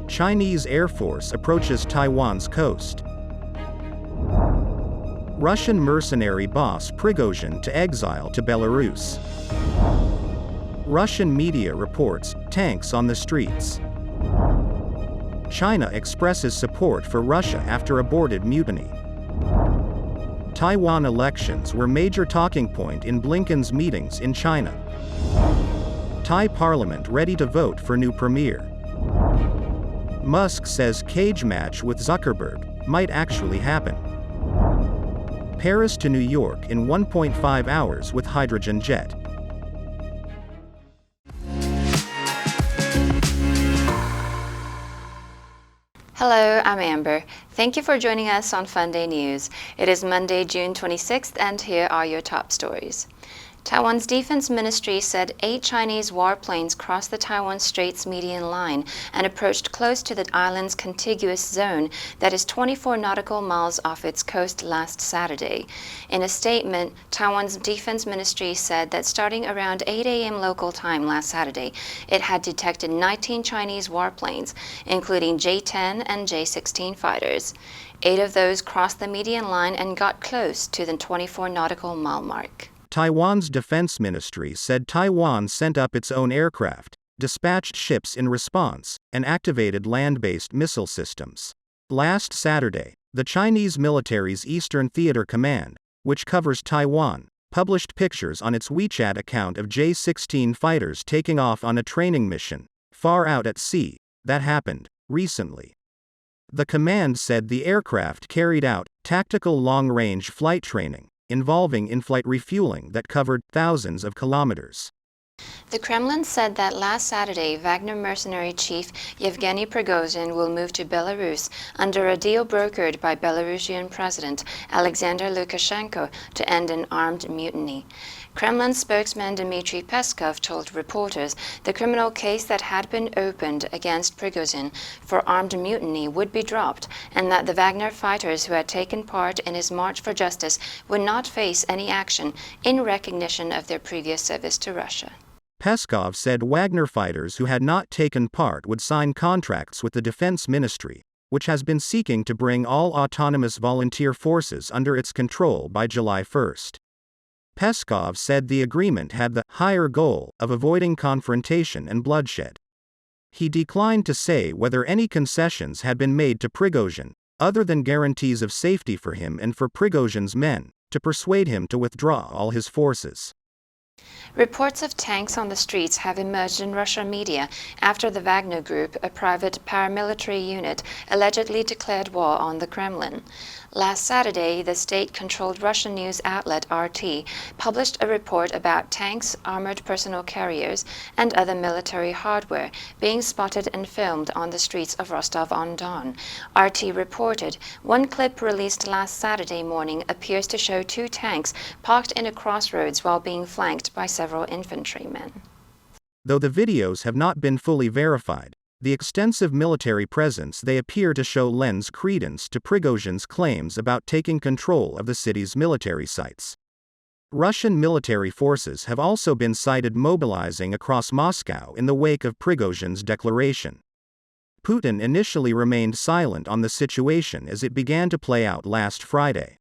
Chinese Air Force approaches Taiwan's coast. Russian mercenary boss Prigozhin to exile to Belarus. Russian media reports tanks on the streets. China expresses support for Russia after aborted mutiny. Taiwan elections were major talking point in Blinken's meetings in China. Thai parliament ready to vote for new premier. Musk says cage match with Zuckerberg might actually happen. Paris to New York in 1.5 hours with Hydrogen Jet. Hello, I'm Amber. Thank you for joining us on Funday News. It is Monday, June 26th, and here are your top stories. Taiwan's defense ministry said 8 Chinese warplanes crossed the Taiwan Straits median line and approached close to the island's contiguous zone that is 24 nautical miles off its coast last Saturday. In a statement, Taiwan's defense ministry said that starting around 8 a.m. local time last Saturday, it had detected 19 Chinese warplanes, including J-10 and J-16 fighters. 8 of those crossed the median line and got close to the 24 nautical mile mark. Taiwan's defense ministry said Taiwan sent up its own aircraft, dispatched ships in response, and activated land-based missile systems. Last Saturday, the Chinese military's Eastern Theater Command, which covers Taiwan, published pictures on its WeChat account of J-16 fighters taking off on a training mission, far out at sea, that happened recently. The command said the aircraft carried out tactical long-range flight training, involving in-flight refueling that covered thousands of kilometers. The Kremlin said that last Saturday, Wagner mercenary chief Yevgeny Prigozhin will move to Belarus under a deal brokered by Belarusian President Alexander Lukashenko to end an armed mutiny. Kremlin spokesman Dmitry Peskov told reporters the criminal case that had been opened against Prigozhin for armed mutiny would be dropped, and that the Wagner fighters who had taken part in his march for justice would not face any action in recognition of their previous service to Russia. Peskov said Wagner fighters who had not taken part would sign contracts with the Defense Ministry, which has been seeking to bring all autonomous volunteer forces under its control by July 1st. Peskov said the agreement had the higher goal of avoiding confrontation and bloodshed. He declined to say whether any concessions had been made to Prigozhin, other than guarantees of safety for him and for Prigozhin's men, to persuade him to withdraw all his forces. Reports of tanks on the streets have emerged in Russian media after the Wagner Group, a private paramilitary unit, allegedly declared war on the Kremlin. Last Saturday, the state-controlled Russian news outlet RT published a report about tanks, armored personnel carriers, and other military hardware being spotted and filmed on the streets of Rostov-on-Don. RT reported one clip released last Saturday morning appears to show 2 tanks parked in a crossroads while being flanked by several infantrymen. Though the videos have not been fully verified, the extensive military presence they appear to show lends credence to Prigozhin's claims about taking control of the city's military sites. Russian military forces have also been sighted mobilizing across Moscow in the wake of Prigozhin's declaration. Putin initially remained silent on the situation as it began to play out last Friday.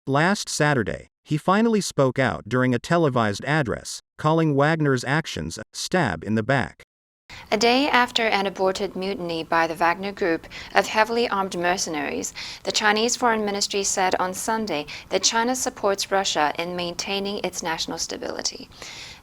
Last Saturday, he finally spoke out during a televised address, calling Wagner's actions a stab in the back. A day after an aborted mutiny by the Wagner Group of heavily armed mercenaries, the Chinese Foreign Ministry said on Sunday that China supports Russia in maintaining its national stability.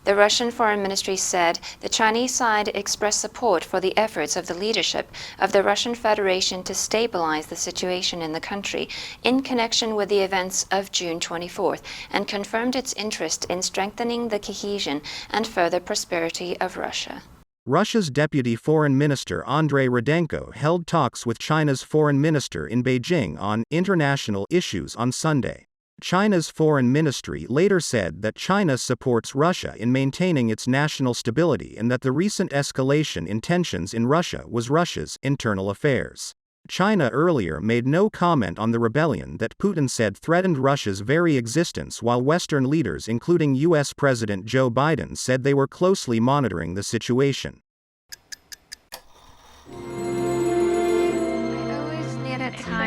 The Russian Foreign Ministry said the Chinese side expressed support for the efforts of the leadership of the Russian Federation to stabilize the situation in the country in connection with the events of June 24th and confirmed its interest in strengthening the cohesion and further prosperity of Russia. Russia's Deputy Foreign Minister Andrei Rudenko held talks with China's Foreign Minister in Beijing on international issues on Sunday. China's foreign ministry later said that China supports Russia in maintaining its national stability and that the recent escalation in tensions in Russia was Russia's internal affairs. China earlier made no comment on the rebellion that Putin said threatened Russia's very existence, while Western leaders including U.S. President Joe Biden said they were closely monitoring the situation.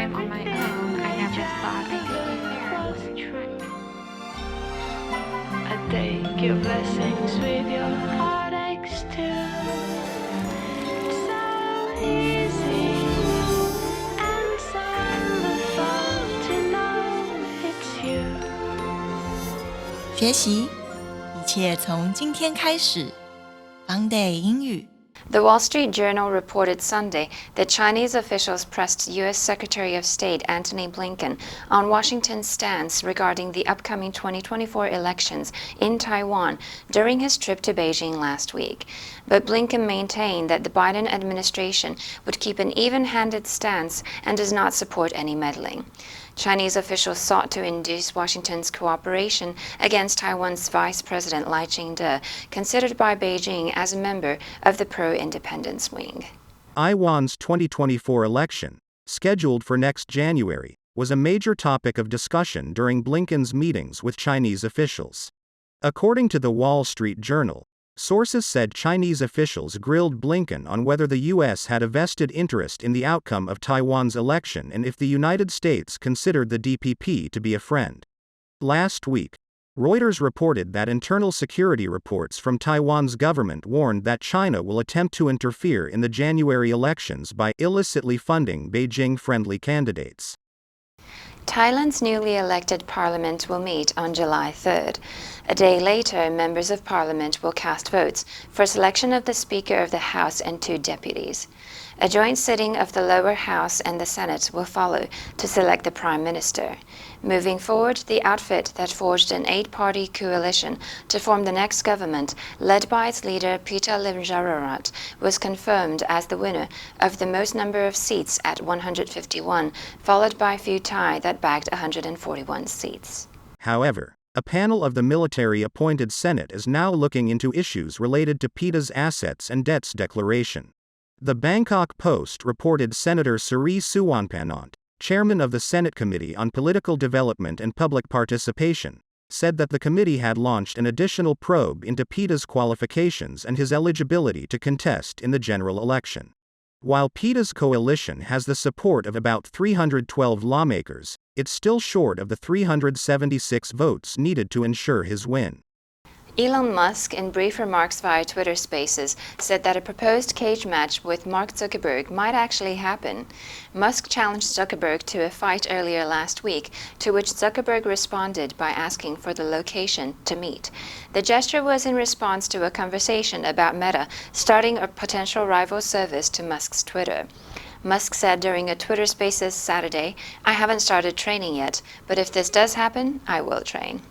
life on my own, I never thought I'd be here. I take your blessings with your heartaches too. It's so easy and so wonderful to know it's you. 学习，一切从今天开始。Funday 英语。The Wall Street Journal reported Sunday that Chinese officials pressed U.S. Secretary of State Antony Blinken on Washington's stance regarding the upcoming 2024 elections in Taiwan during his trip to Beijing last week. But Blinken maintained that the Biden administration would keep an even-handed stance and does not support any meddling. Chinese officials sought to induce Washington's cooperation against Taiwan's Vice President Lai Ching-te, considered by Beijing as a member of the pro-independence wing. Taiwan's 2024 election, scheduled for next January, was a major topic of discussion during Blinken's meetings with Chinese officials. According to the Wall Street Journal, sources said Chinese officials grilled Blinken on whether the U.S. had a vested interest in the outcome of Taiwan's election and if the United States considered the DPP to be a friend. Last week, Reuters reported that internal security reports from Taiwan's government warned that China will attempt to interfere in the January elections by illicitly funding Beijing-friendly candidates. Thailand's newly elected parliament will meet on July 3rd. A day later, members of parliament will cast votes for selection of the Speaker of the House and 2 deputies. A joint sitting of the lower house and the Senate will follow to select the Prime Minister. Moving forward, the outfit that forged an 8-party coalition to form the next government, led by its leader Peter Limjaroenrat, was confirmed as the winner of the most number of seats at 151, followed by Pheu Thai that bagged 141 seats. However, a panel of the military-appointed Senate is now looking into issues related to PETA's assets and debts declaration. The Bangkok Post reported Senator Sri Suwanpanont, chairman of the Senate Committee on Political Development and Public Participation, said that the committee had launched an additional probe into PETA's qualifications and his eligibility to contest in the general election. While PETA's coalition has the support of about 312 lawmakers, it's still short of the 376 votes needed to ensure his win. Elon Musk, in brief remarks via Twitter Spaces, said that a proposed cage match with Mark Zuckerberg might actually happen. Musk challenged Zuckerberg to a fight earlier last week, to which Zuckerberg responded by asking for the location to meet. The gesture was in response to a conversation about Meta starting a potential rival service to Musk's Twitter. Musk said during a Twitter Spaces Saturday, "I haven't started training yet, but if this does happen, I will train."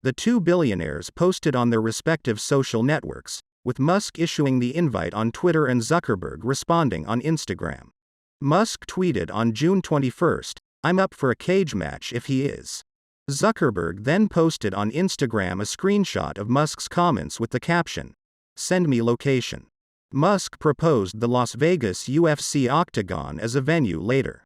The 2 billionaires posted on their respective social networks, with Musk issuing the invite on Twitter and Zuckerberg responding on Instagram. Musk tweeted on June 21, "I'm up for a cage match if he is." Zuckerberg then posted on Instagram a screenshot of Musk's comments with the caption, "Send me location." Musk proposed the Las Vegas UFC Octagon as a venue later.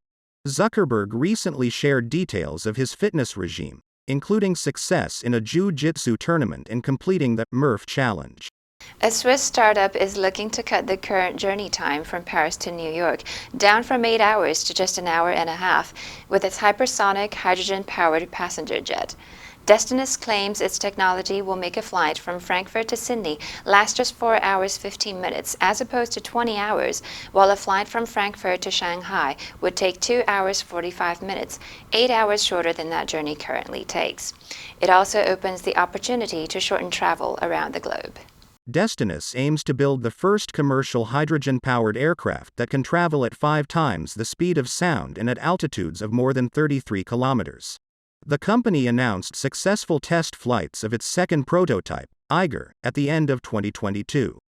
Zuckerberg recently shared details of his fitness regime, including success in a jiu-jitsu tournament and completing the Murph Challenge. A Swiss startup is looking to cut the current journey time from Paris to New York down from 8 hours to just an hour and a half with its hypersonic hydrogen-powered passenger jet. Destinus claims its technology will make a flight from Frankfurt to Sydney last just 4 hours 15 minutes as opposed to 20 hours, while a flight from Frankfurt to Shanghai would take 2 hours 45 minutes, 8 hours shorter than that journey currently takes. It also opens the opportunity to shorten travel around the globe. Destinus aims to build the first commercial hydrogen-powered aircraft that can travel at 5 times the speed of sound and at altitudes of more than 33 kilometers. The company announced successful test flights of its second prototype, Eiger, at the end of 2022.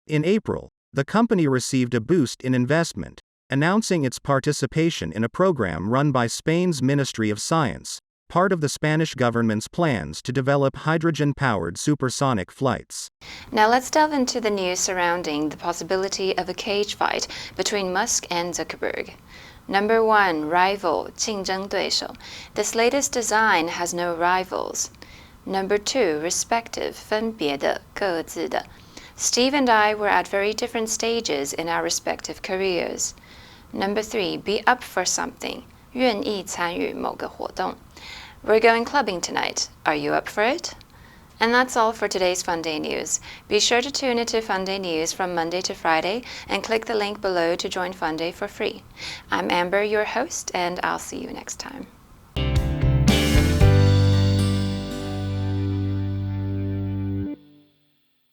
In April, the company received a boost in investment, announcing its participation in a program run by Spain's Ministry of Science, part of the Spanish government's plans to develop hydrogen-powered supersonic flights. Now let's delve into the news surrounding the possibility of a cage fight between Musk and Zuckerberg. Number 1, rival, 竞争对手. This latest design has no rivals. Number 2, respective, 分别的，各自的. Steve and I were at very different stages in our respective careers. Number 3, be up for something, 愿意参与某个活动。We're going clubbing tonight. Are you up for it? And that's all for today's Funday news. Be sure to tune into Funday news from Monday to Friday and click the link below to join Funday for free. I'm Amber, your host, and I'll see you next time.